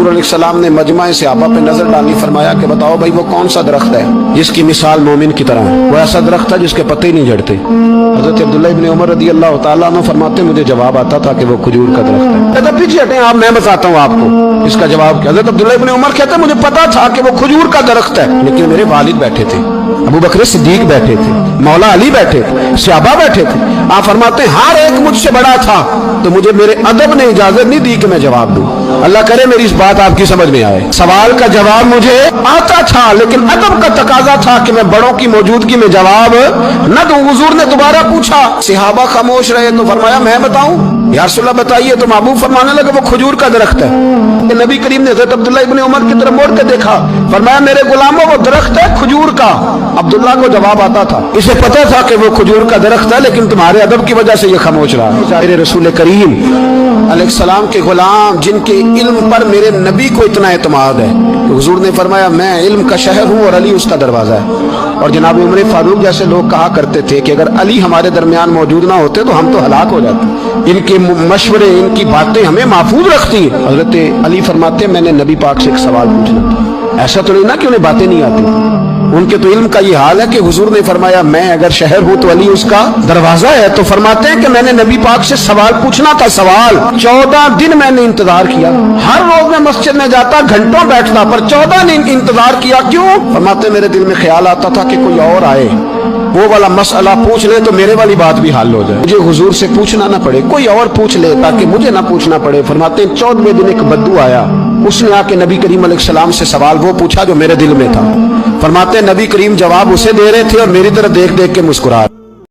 हुजूर अलैहिस्सलाम ने मजमा सहाबा पे नजर डाली, फरमाया कि बताओ भाई वो कौन सा दरख्त है जिसकी मिसाल मोमिन की तरह है? वो ऐसा दरख्त है जिसके पत्ते ही नहीं झड़ते। हजरत अब्दुल्ला इब्न उमर रदी अल्लाह तआला अन्हु फरमाते मुझे जवाब आता था कि वो खजूर का दरख्त है। कहते पीछे हटें आप, मैं बताता हूँ आपको इसका जवाब क्या। हजरत अब्दुल्ला इब्न उमर कहते मुझे पता था कि वो खजूर का दरख्त है, लेकिन मेरे वालिद बैठे थे, अबू बकर सिद्दीक बैठे थे, मौला अली बैठे थे, सहाबा बैठे थे। आप फरमाते हर एक मुझसे बड़ा था, तो मुझे मेरे अदब ने इजाजत नहीं दी कि मैं जवाब दूं। अल्लाह करे मेरी इस बात आपकी समझ में आए। सवाल का जवाब मुझे आता था, लेकिन अदब का तकाजा था कि मैं बड़ों की मौजूदगी में जवाब न दूं। हुजूर ने दोबारा पूछा, सहाबा खामोश रहे, तो फरमाया मैं बताऊं? या रसूलल्लाह बताइए। तो महबूब फरमाने लगे वो खजूर का दरख्त है। नबी करीम ने हज़रत अब्दुल्ला इब्न उमर की तरफ मोड़ के देखा, फरमाया मेरे गुलामों वो दरख्त है खजूर का। अब्दुल्ला को जवाब आता था, इसे पता था कि वो खजूर का दरख्त है, लेकिन तुम्हारे अदब की वजह से ये खामोश रहा। मेरे रसूल करीम अलैहिस्सलाम के गुलाम जिनके इल्म पर मेरे नबी को इतना एतमाद है, तो हुजूर ने फरमाया मैं इल्म का शहर हूँ और अली उसका दरवाजा है। और जनाब उमर फारूक जैसे लोग कहा करते थे कि अगर अली हमारे दरमियान मौजूद ना होते तो हम तो हलाक हो जाते। इनके मशवरे, इनकी बातें हमें महफूज रखती हैं। हजरत अली फरमाते मैंने नबी पाक से एक सवाल पूछना था। ऐसा तो नहीं ना कि उन्हें बातें नहीं आती, उनके तो इल्म का ये हाल है कि हुजूर ने फरमाया मैं अगर शहर हूं तो अली उसका दरवाजा है। तो फरमाते हैं कि मैंने नबी पाक से सवाल पूछना था। सवाल 14 दिन मैंने इंतजार किया, हर रोज मैं मस्जिद में जाता, घंटों बैठता, पर 14 दिन इंतजार किया। क्यों? फरमाते मेरे दिल में ख्याल आता था कि कोई और आए, वो वाला मसला पूछ ले तो मेरे वाली बात भी हल हो जाए, मुझे हुजूर से पूछना ना पड़े, कोई और पूछ ले ताकि मुझे ना पूछना पड़े। फरमाते हैं 14वें दिन एक बद्दू आया, उसने आके नबी करीम अलैहिस्सलाम से सवाल वो पूछा जो मेरे दिल में था। फरमाते हैं नबी करीम जवाब उसे दे रहे थे और मेरी तरफ देख देख के मुस्कुरा